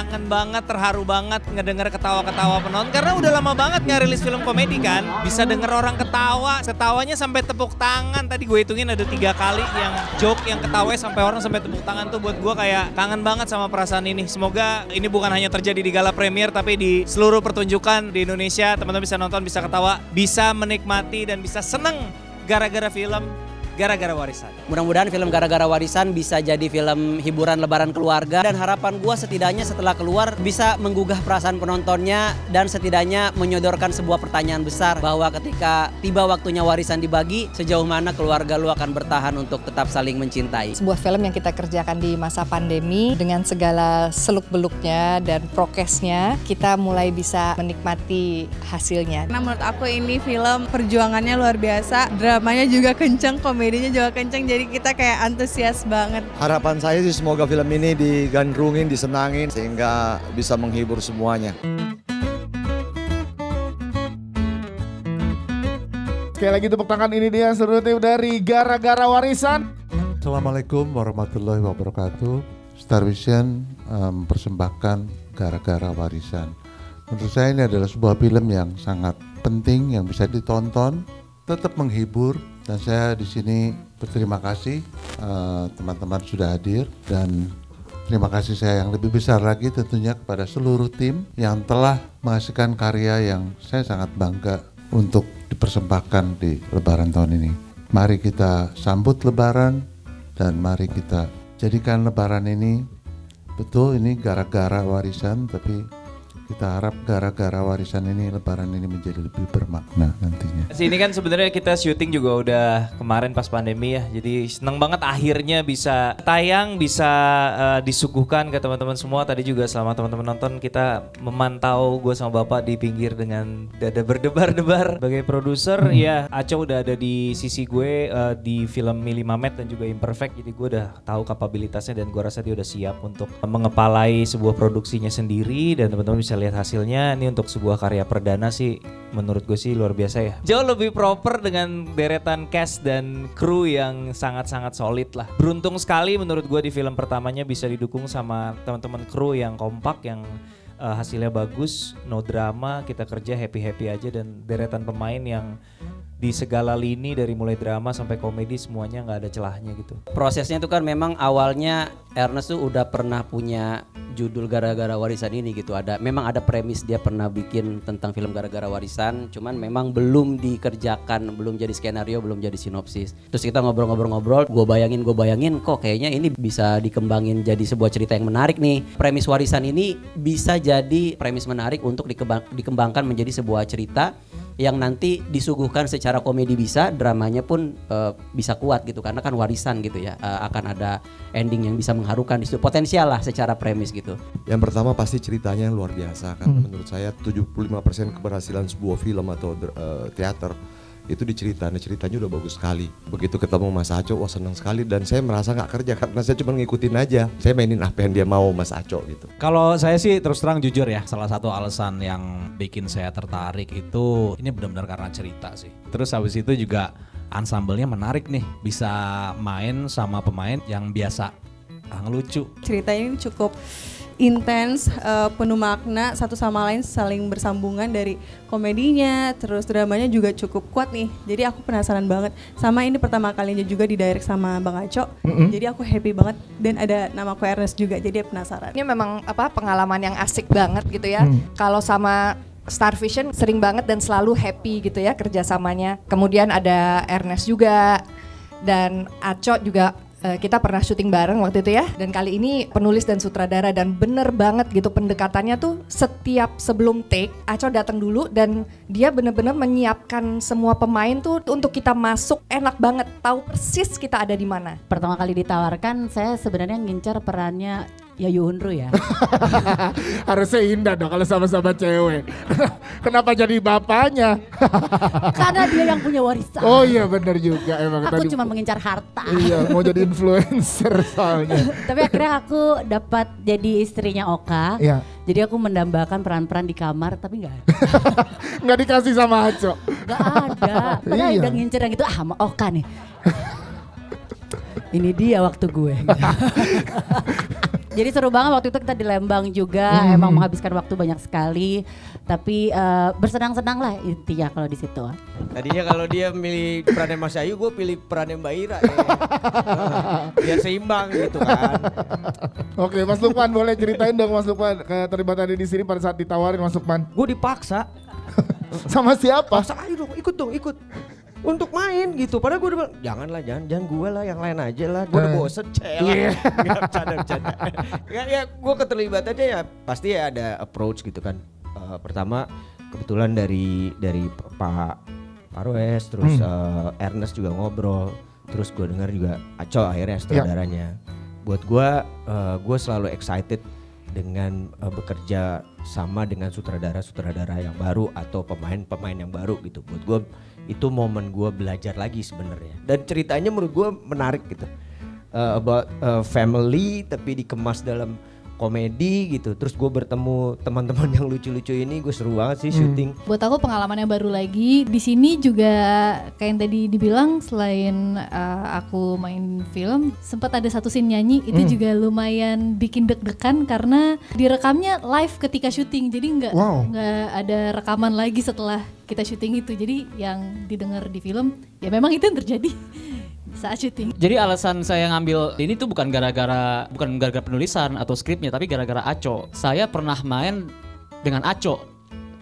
kangen banget, terharu banget ngedenger ketawa-ketawa penonton. Karena udah lama banget nggak rilis film komedi kan. Bisa denger orang ketawa, ketawanya sampai tepuk tangan. Tadi gue hitungin ada 3 kali yang joke, yang ketawa sampai orang sampai tepuk tangan tuh buat gue kayak kangen banget sama perasaan ini. Semoga ini bukan hanya terjadi di gala premier tapi di seluruh pertunjukan di Indonesia. Teman-teman bisa nonton, bisa ketawa, bisa menikmati dan bisa seneng gara-gara film Gara-gara Warisan. Mudah-mudahan film Gara-Gara Warisan bisa jadi film hiburan lebaran keluarga. Dan harapan gue setidaknya setelah keluar bisa menggugah perasaan penontonnya. Dan setidaknya menyodorkan sebuah pertanyaan besar. Bahwa ketika tiba waktunya warisan dibagi, sejauh mana keluarga lu akan bertahan untuk tetap saling mencintai. Sebuah film yang kita kerjakan di masa pandemi. Dengan segala seluk-beluknya dan prokesnya, kita mulai bisa menikmati hasilnya. Nah, menurut aku ini film perjuangannya luar biasa. Dramanya juga kenceng, komedinya juga kenceng, jadi kita kayak antusias banget. Harapan saya sih semoga film ini digandrungin, disenangin sehingga bisa menghibur semuanya. Sekali lagi tepuk tangan, ini dia seluruh tim dari Gara-Gara Warisan. Assalamualaikum warahmatullahi wabarakatuh. Star Vision mempersembahkan Gara-Gara Warisan. Menurut saya ini adalah sebuah film yang sangat penting yang bisa ditonton, tetap menghibur. Dan saya di sini berterima kasih teman-teman sudah hadir, dan terima kasih saya yang lebih besar lagi tentunya kepada seluruh tim yang telah menghasilkan karya yang saya sangat bangga untuk dipersembahkan di Lebaran tahun ini. Mari kita sambut Lebaran dan mari kita jadikan Lebaran ini betul ini gara-gara warisan, tapi kita harap gara-gara warisan ini Lebaran ini menjadi lebih bermakna nantinya. Ini kan sebenarnya kita syuting juga udah kemarin pas pandemi ya. Jadi seneng banget akhirnya bisa tayang, bisa disuguhkan ke teman-teman semua. Tadi juga selama teman-teman nonton kita memantau gue sama Bapak di pinggir dengan dada berdebar-debar. Sebagai produser ya Aco udah ada di sisi gue di film Mili Mamet dan juga Imperfect. Jadi gue udah tahu kapabilitasnya dan gue rasa dia udah siap untuk mengepalai sebuah produksinya sendiri. Dan teman-teman bisa lihat hasilnya. Ini untuk sebuah karya perdana sih menurut gue sih luar biasa ya. Jauh lebih proper dengan deretan cast dan kru yang sangat-sangat solid lah. Beruntung sekali menurut gue di film pertamanya bisa didukung sama teman-teman kru yang kompak, yang hasilnya bagus, no drama, kita kerja happy-happy aja, dan deretan pemain yang di segala lini dari mulai drama sampai komedi semuanya nggak ada celahnya gitu. Prosesnya itu kan memang awalnya Ernest tuh udah pernah punya judul Gara-Gara Warisan ini gitu. Memang ada premis, dia pernah bikin tentang film Gara-Gara Warisan, cuman memang belum dikerjakan, belum jadi skenario, belum jadi sinopsis. Terus kita ngobrol-ngobrol, gue bayangin kok kayaknya ini bisa dikembangin jadi sebuah cerita yang menarik nih. Premis warisan ini bisa jadi premis menarik untuk dikembangkan menjadi sebuah cerita yang nanti disuguhkan secara komedi bisa, dramanya pun bisa kuat gitu, karena kan warisan gitu ya, akan ada ending yang bisa mengharukan di situ, potensial lah secara premis gitu. Yang pertama pasti ceritanya luar biasa, karena menurut saya 75% keberhasilan sebuah film atau teater itu di cerita. Nah, ceritanya udah bagus sekali. Begitu ketemu Mas Aco, wah senang sekali, dan saya merasa nggak kerja karena saya cuma ngikutin aja. Saya mainin apa yang dia mau, Mas Aco gitu. Kalau saya sih terus terang jujur ya, salah satu alasan yang bikin saya tertarik itu ini benar-benar karena cerita sih. Terus habis itu juga ensemble-nya menarik nih, bisa main sama pemain yang biasa ngelucu. Cerita ini cukup intens, penuh makna, satu sama lain saling bersambungan, dari komedinya, terus dramanya juga cukup kuat nih. Jadi aku penasaran banget. Sama ini pertama kalinya juga di direct sama Bang Aco. Jadi aku happy banget, dan ada nama aku Ernest juga, jadi penasaran. Ini memang pengalaman yang asik banget gitu ya. Kalau sama Star Vision sering banget dan selalu happy gitu ya kerjasamanya. Kemudian ada Ernest juga dan Aco juga. Kita pernah syuting bareng waktu itu ya, dan kali ini penulis dan sutradara, dan bener banget gitu pendekatannya tuh. Setiap sebelum take Aco datang dulu dan dia bener-bener menyiapkan semua pemain tuh untuk kita masuk, enak banget, tahu persis kita ada di mana. Pertama kali ditawarkan saya sebenarnya ngincar perannya Yayu Unru ya. Harusnya indah dong kalau sama-sama cewek. Kenapa jadi bapaknya? Karena dia yang punya warisan. Oh iya benar juga emang. Aku cuma mengincar harta. Iya, mau jadi influencer soalnya. Tapi akhirnya aku dapat jadi istrinya Oka. Iya. Jadi aku mendambakan peran-peran di kamar, tapi nggak ada. Nggak dikasih sama Aco. Nggak ada. Padahal Iya. udah ngincer yang itu sama Oka nih. Ini dia waktu gue. Jadi seru banget waktu itu kita di Lembang juga, emang menghabiskan waktu banyak sekali. Tapi bersenang-senang lah intinya kalau di situ. Tadinya kalau dia milih perannya Mas Ayu, gue pilih perannya Mbak Ira. Biar seimbang gitu kan. Oke, Mas Lukman boleh ceritain dong Mas Lukman keterlibatannya di sini pada saat ditawarin Mas Lukman. Gue dipaksa. Sama siapa? Paksa, ayo dong, ikut. Untuk main gitu, padahal gue udah bilang, janganlah, jangan gue lah, yang lain aja lah, gue udah bosen, celah. Gak bercanda. Ya gue keterlibatannya ya pasti ya ada approach gitu kan. Pertama kebetulan dari Pak Parwes, terus Ernest juga ngobrol, terus gue dengar juga Aco akhirnya sutradaranya. Buat gue selalu excited dengan bekerja sama dengan sutradara yang baru atau pemain yang baru gitu. Buat gue itu momen gue belajar lagi sebenarnya. Dan ceritanya menurut gue menarik gitu. About family tapi dikemas dalam komedi gitu. Terus gue bertemu teman-teman yang lucu-lucu ini, gue seru banget sih syuting. Buat aku pengalaman yang baru lagi. Di sini juga kayak yang tadi dibilang, selain aku main film, sempat ada satu scene nyanyi. Itu juga lumayan bikin deg-degan karena direkamnya live ketika syuting. Jadi nggak ada rekaman lagi setelah kita syuting itu. Jadi yang didengar di film ya memang itu yang terjadi saat syuting. Jadi alasan saya ngambil ini tuh bukan gara-gara penulisan atau skripnya, tapi gara-gara Aco. Saya pernah main dengan Aco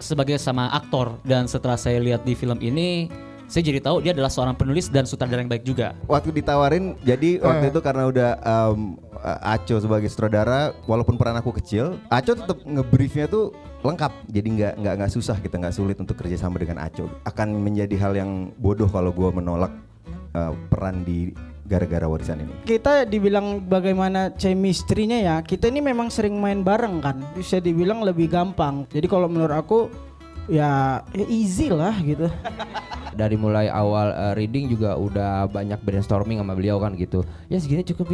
sebagai sama aktor, dan setelah saya lihat di film ini, saya jadi tahu dia adalah seorang penulis dan sutradara yang baik juga. Waktu ditawarin, jadi waktu itu karena udah Aco sebagai sutradara, walaupun peran aku kecil, Aco tetap ngebriefnya tuh lengkap, jadi nggak susah, kita nggak sulit untuk kerja sama dengan Aco. Akan menjadi hal yang bodoh kalau gue menolak peran di gara-gara warisan ini. Kita dibilang bagaimana chemistry-nya ya, kita ini memang sering main bareng kan, bisa dibilang lebih gampang. Jadi kalau menurut aku ya easy lah gitu. Dari mulai awal reading juga udah banyak brainstorming sama beliau kan gitu. Ya segini cukup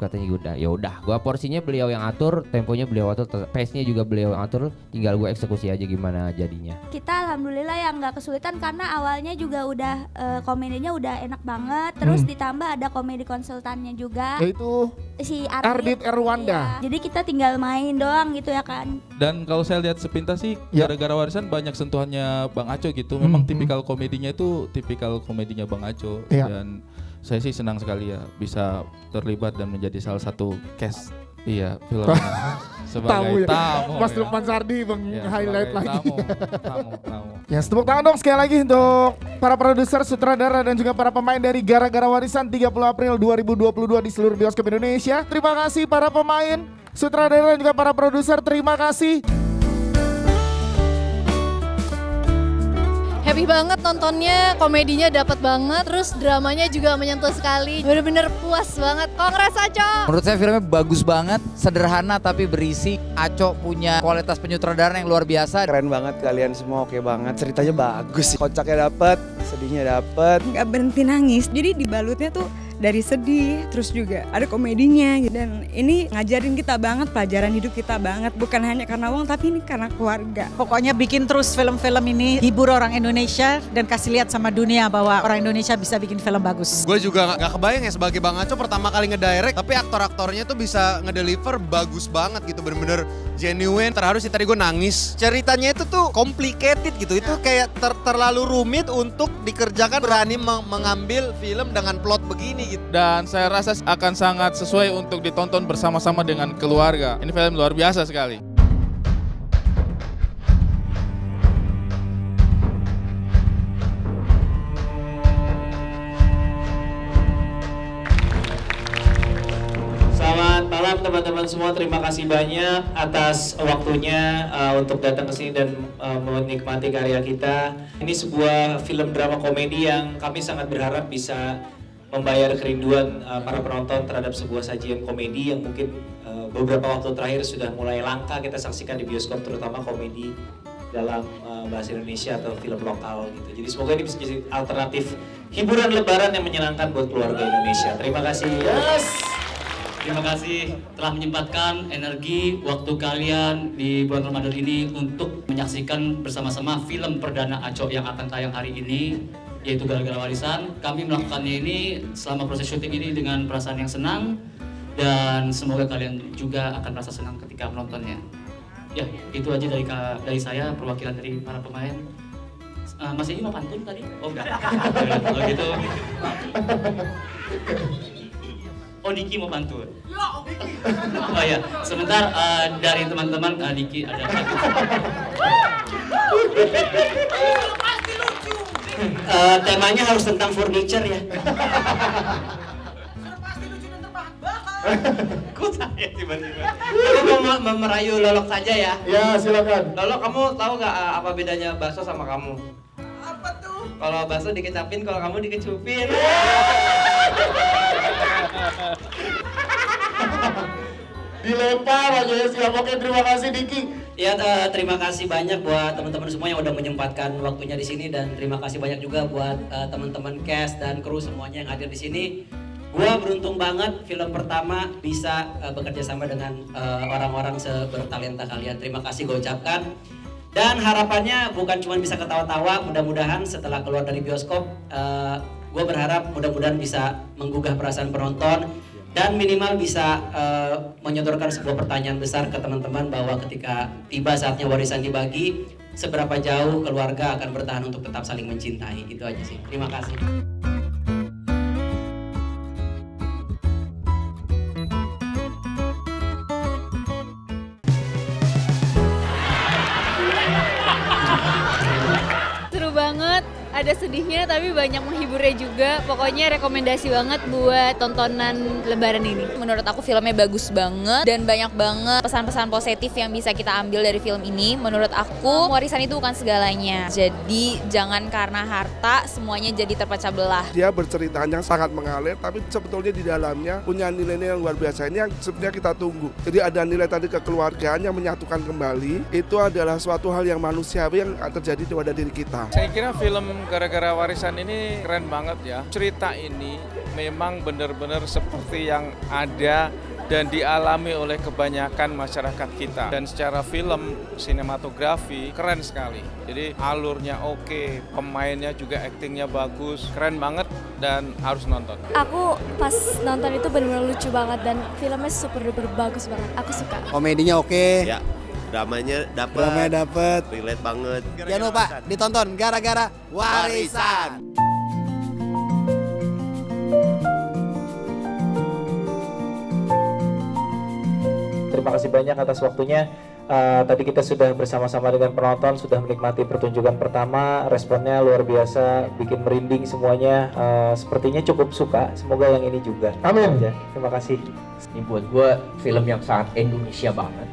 katanya. Ya udah, gua porsinya beliau yang atur, temponya beliau atur, pace-nya juga beliau yang atur, tinggal gua eksekusi aja gimana jadinya. Kita alhamdulillah yang nggak kesulitan karena awalnya juga udah komedinya udah enak banget, terus ditambah ada komedi konsultannya juga. Yaitu si Ardit Erwanda. Iya. Jadi kita tinggal main doang gitu ya kan. Dan kalau saya lihat sepintas sih gara-gara warisan banyak sentuhannya Bang Aco gitu. Memang tipikal komedinya itu tipikal komedinya Bang Aco. Dan saya sih senang sekali ya bisa terlibat dan menjadi salah satu cast film ini. Sebagai tamu. Mas Lukman Sardi meng-highlight lagi. Tamu. Ya, tepuk tangan dong sekali lagi untuk para produser, sutradara dan juga para pemain dari Gara-Gara Warisan 30 April 2022 di seluruh bioskop Indonesia. Terima kasih para pemain, sutradara dan juga para produser, terima kasih. Happy banget nontonnya, komedinya dapat banget, terus dramanya juga menyentuh sekali. Bener-bener puas banget. Kongres Aco. Menurut saya filmnya bagus banget, sederhana tapi berisi. Aco punya kualitas penyutradaran yang luar biasa. Keren banget kalian semua, oke banget. Ceritanya bagus, kocaknya dapet, sedihnya dapet. Gak berhenti nangis, jadi dibalutnya tuh dari sedih, terus juga ada komedinya gitu. Dan ini ngajarin kita banget, pelajaran hidup kita banget. Bukan hanya karena uang, tapi ini karena keluarga. Pokoknya bikin terus film-film ini, hibur orang Indonesia dan kasih lihat sama dunia bahwa orang Indonesia bisa bikin film bagus. Gue juga gak kebayang ya sebagai Bang Aco pertama kali ngedirect, tapi aktor-aktornya tuh bisa ngedeliver bagus banget gitu, bener-bener genuine. Terharu sih tadi gue nangis. Ceritanya itu tuh complicated gitu, itu kayak terlalu rumit untuk dikerjakan, berani mengambil film dengan plot begini gitu. Dan saya rasa akan sangat sesuai untuk ditonton bersama-sama dengan keluarga. Ini film luar biasa sekali. Selamat malam teman-teman semua, terima kasih banyak atas waktunya untuk datang ke sini dan menikmati karya kita. Ini sebuah film drama komedi yang kami sangat berharap bisa membayar kerinduan para penonton terhadap sebuah sajian komedi yang mungkin beberapa waktu terakhir sudah mulai langka kita saksikan di bioskop, terutama komedi dalam bahasa Indonesia atau film lokal gitu. Jadi semoga ini bisa jadi alternatif hiburan lebaran yang menyenangkan buat keluarga Indonesia. Terima kasih. Terima kasih telah menyempatkan energi waktu kalian di bulan Ramadan ini untuk menyaksikan bersama-sama film perdana Aco yang akan tayang hari ini, yaitu Gara-Gara Warisan. Kami melakukannya ini selama proses syuting ini dengan perasaan yang senang dan semoga kalian juga akan merasa senang ketika menontonnya. Ya, itu aja dari saya, perwakilan dari para pemain. Mas ini mau pantun tadi? Oh enggak. Kalau gitu. Oh Diki mau pantun. Oh ya, sebentar dari teman-teman Diki ada satu. Temanya harus tentang furniture ya. Kok saya tiba-tiba? Aku mau merayu Lolok saja ya. Ya silakan. Lolok, kamu tahu nggak apa bedanya bakso sama kamu? Apa tuh? Kalau bakso dikecapin, kalau kamu dikecupin. Dilempar aja ya, siap. Oke, terima kasih Diki. Ya, terima kasih banyak buat teman-teman semua yang udah menyempatkan waktunya di sini, dan terima kasih banyak juga buat teman-teman cast dan kru semuanya yang hadir di sini. Gua beruntung banget film pertama bisa bekerja sama dengan orang-orang sebertalenta kalian. Terima kasih gue ucapkan. Dan harapannya bukan cuma bisa ketawa-tawa, mudah-mudahan setelah keluar dari bioskop, gue berharap mudah-mudahan bisa menggugah perasaan penonton dan minimal bisa menyodorkan sebuah pertanyaan besar ke teman-teman bahwa ketika tiba saatnya warisan dibagi, seberapa jauh keluarga akan bertahan untuk tetap saling mencintai. Itu aja sih. Terima kasih. Seru banget, ada sedihnya tapi banyak menghiburnya juga. Pokoknya rekomendasi banget buat tontonan Lebaran ini. Menurut aku filmnya bagus banget dan banyak banget pesan-pesan positif yang bisa kita ambil dari film ini. Menurut aku warisan itu bukan segalanya. Jadi jangan karena harta semuanya jadi terpecah belah. Dia berceritanya sangat mengalir, tapi sebetulnya di dalamnya punya nilai-nilai yang luar biasa. Ini yang sebenarnya kita tunggu. Jadi ada nilai tadi kekeluargaan yang menyatukan kembali. Itu adalah suatu hal yang manusiawi yang terjadi pada diri kita. Saya kira film Gara-Gara Warisan ini keren banget ya. Cerita ini memang benar-benar seperti yang ada dan dialami oleh kebanyakan masyarakat kita. Dan secara film, sinematografi keren sekali. Jadi alurnya oke, pemainnya juga aktingnya bagus, keren banget dan harus nonton. Aku pas nonton itu benar-benar lucu banget dan filmnya super duper bagus banget. Aku suka. Komedinya oke. Ya. Dramanya dapet, relate banget. Jangan lupa ditonton Gara-Gara Warisan. Terima kasih banyak atas waktunya. Tadi kita sudah bersama-sama dengan penonton, sudah menikmati pertunjukan pertama. Responnya luar biasa, bikin merinding semuanya. Sepertinya cukup suka. Semoga yang ini juga. Amin. Terima kasih. Ini buat gue film yang sangat Indonesia banget.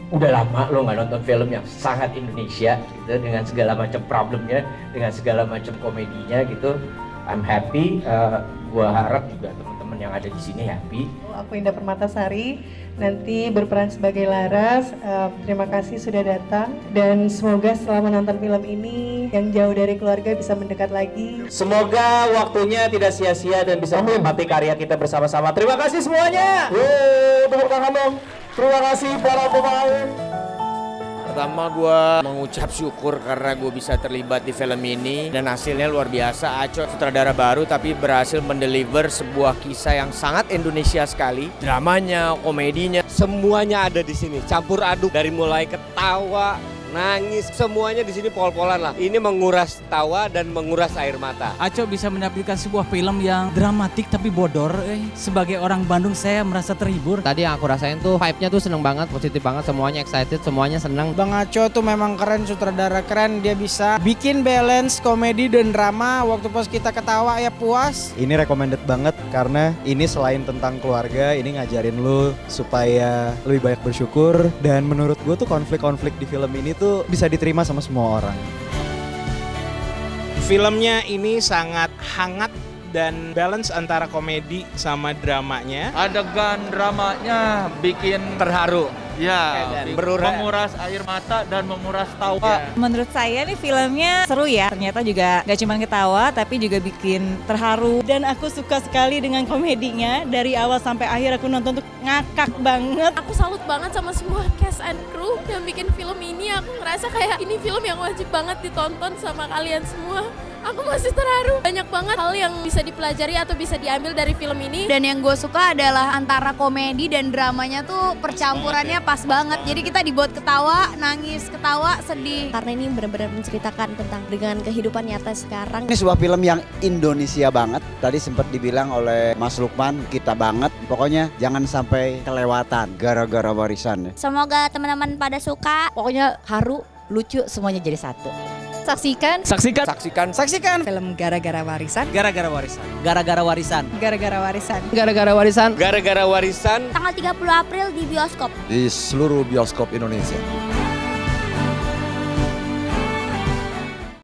Udah lama lo nggak nonton film yang sangat Indonesia gitu, dengan segala macam problemnya, dengan segala macam komedinya gitu. I'm happy. Gua harap juga teman-teman yang ada di sini happy. Aku Indah Permatasari, nanti berperan sebagai Laras. Terima kasih sudah datang dan semoga setelah menonton film ini yang jauh dari keluarga bisa mendekat lagi. Semoga waktunya tidak sia-sia dan bisa menikmati karya kita bersama-sama. Terima kasih semuanya. Tepuk tangan dong. Terima kasih para pemain. Pertama gue mengucap syukur karena gue bisa terlibat di film ini dan hasilnya luar biasa. Aco sutradara baru tapi berhasil mendeliver sebuah kisah yang sangat Indonesia sekali. Dramanya, komedinya, semuanya ada di sini. Campur aduk dari mulai ketawa, nangis, semuanya di sini pol-polan lah. Ini menguras tawa dan menguras air mata. Aco bisa menampilkan sebuah film yang dramatik tapi bodor. Sebagai orang Bandung saya merasa terhibur. Tadi yang aku rasain tuh vibe-nya tuh seneng banget, positif banget, semuanya excited, semuanya seneng. Bang Aco tuh memang keren, sutradara keren. Dia bisa bikin balance komedi dan drama. Waktu pas kita ketawa ya puas. Ini recommended banget karena ini selain tentang keluarga, ini ngajarin lu supaya lebih banyak bersyukur. Dan menurut gue tuh konflik-konflik di film ini tuh bisa diterima sama semua orang. Filmnya ini sangat hangat dan balance antara komedi sama dramanya. Adegan dramanya bikin terharu. Ya, berurai. Menguras air mata dan menguras tawa. Menurut saya nih filmnya seru ya. Ternyata juga gak cuma ketawa tapi juga bikin terharu. Dan aku suka sekali dengan komedinya. Dari awal sampai akhir aku nonton tuh ngakak banget. Aku salut banget sama semua cast and crew yang bikin film ini. Aku ngerasa kayak ini film yang wajib banget ditonton sama kalian semua. Aku masih terharu. Banyak banget hal yang bisa dipelajari atau bisa diambil dari film ini. Dan yang gue suka adalah antara komedi dan dramanya tuh percampurannya pas banget. Jadi kita dibuat ketawa, nangis, ketawa, sedih. Karena ini benar-benar menceritakan tentang dengan kehidupan nyata sekarang. Ini sebuah film yang Indonesia banget. Tadi sempat dibilang oleh Mas Lukman, kita banget. Pokoknya jangan sampai kelewatan gara-gara warisan. Semoga teman-teman pada suka. Pokoknya haru, lucu, semuanya jadi satu. Saksikan film Gara-gara Warisan. Gara-gara warisan. Gara-gara warisan. Gara-gara warisan. Gara-gara warisan. Gara-gara warisan. Tanggal 30 April di bioskop. Di seluruh bioskop Indonesia.